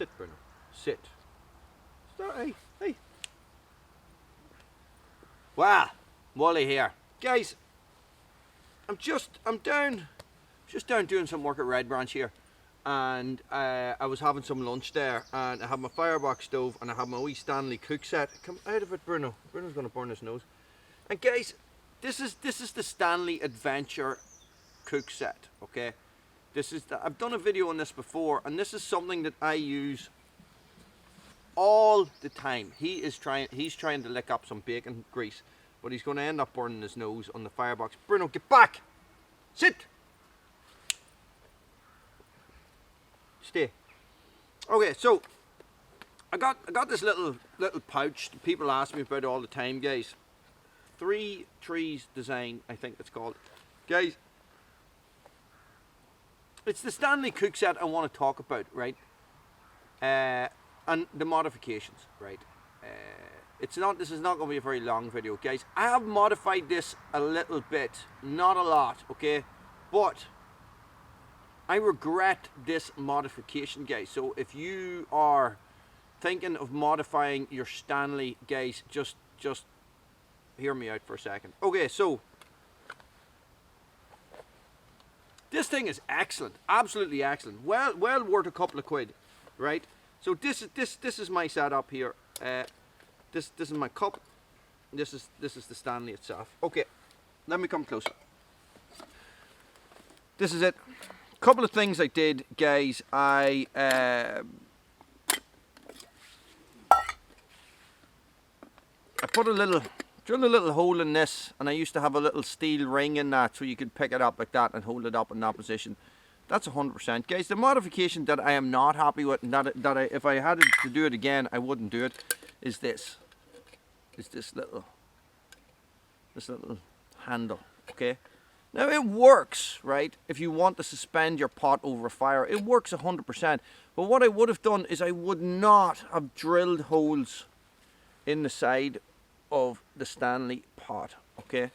Sit, Bruno. Sit. Hey, hey. Wow, Wally here. Guys, I'm just down doing some work at Red Branch here. And I was having some lunch there, and I have my firebox stove, and I have my wee Stanley cook set. Come out of it, Bruno. Bruno's gonna burn his nose. And guys, this is the Stanley Adventure cook set. Okay, I've done a video on this before, and this is something that I use all the time. He's trying to lick up some bacon grease, but he's going to end up burning his nose on the firebox. Bruno, get back! Sit! Stay. Okay, so I got this little pouch that people ask me about all the time, guys. 3 Trees Design, I think it's called. Guys, it's the Stanley cook set I want to talk about, right? And the modifications, right? This is not going to be a very long video, guys. I have modified this a little bit, not a lot, okay? But I regret this modification, guys. So if you are thinking of modifying your Stanley, guys, just hear me out for a second. Okay, so this thing is excellent, absolutely excellent. Well worth a couple of quid, right? So this is my setup here. This is my cup. This is the Stanley itself. Okay, let me come closer. This is it. Couple of things I did, guys. I put drilled a little hole in this, and I used to have a little steel ring in that, so you could pick it up like that and hold it up in that position. That's 100%, guys. The modification that I am not happy with, and if I had to do it again, I wouldn't do it, is this. Is this little handle, okay? Now it works, right? If you want to suspend your pot over fire, it works 100%. But what I would have done is I would not have drilled holes in the side of the Stanley pot, okay?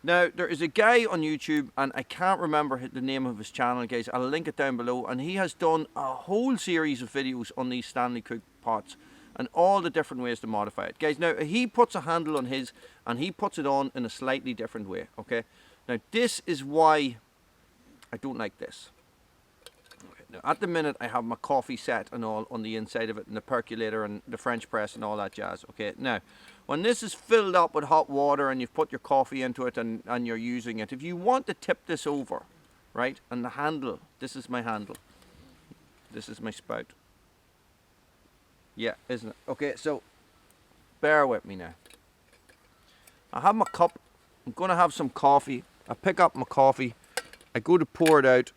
Now, there is a guy on YouTube, and I can't remember the name of his channel, guys. I'll link it down below, and he has done a whole series of videos on these Stanley cook pots and all the different ways to modify it. Guys, now, he puts a handle on his, and he puts it on in a slightly different way, okay? Now, this is why I don't like this. Okay, now, at the minute, I have my coffee set and all on the inside of it, and the percolator and the French press and all that jazz, okay? Now, when this is filled up with hot water and you've put your coffee into it and you're using it, if you want to tip this over, right, and the handle, this is my handle. This is my spout. Yeah, isn't it? Okay, so bear with me now. I have my cup. I'm going to have some coffee. I pick up my coffee. I go to pour it out.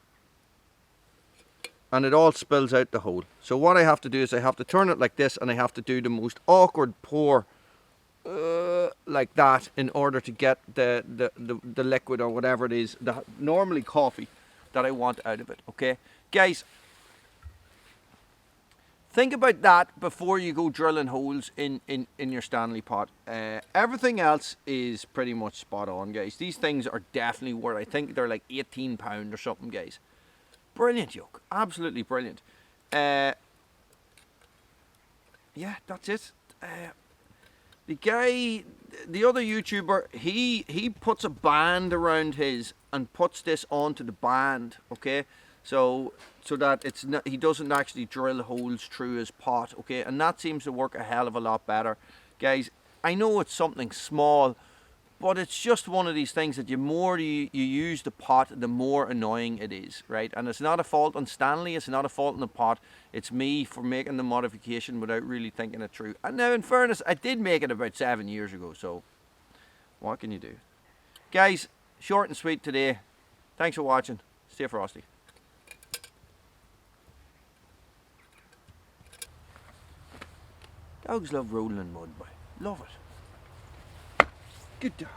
And it all spills out the hole. So what I have to do is I have to turn it like this, and I have to do the most awkward pour like that in order to get the liquid or whatever it is, normally coffee, that I want out of it, okay? Guys, think about that before you go drilling holes in your Stanley pot. Everything else is pretty much spot on, guys. These things are definitely worth, I think they're like £18 or something, guys. Brilliant yoke, absolutely brilliant. Yeah, that's it. The guy, the other YouTuber, he puts a band around his and puts this onto the band, okay? So that it's not, he doesn't actually drill holes through his pot, okay? And that seems to work a hell of a lot better. Guys, I know it's something small, but it's just one of these things that the more you use the pot, the more annoying it is, right? And it's not a fault on Stanley, it's not a fault on the pot. It's me for making the modification without really thinking it through. And now, in fairness, I did make it about 7 years ago, so what can you do? Guys, short and sweet today. Thanks for watching. Stay frosty. Dogs love rolling in mud, boy. Love it. Good dog.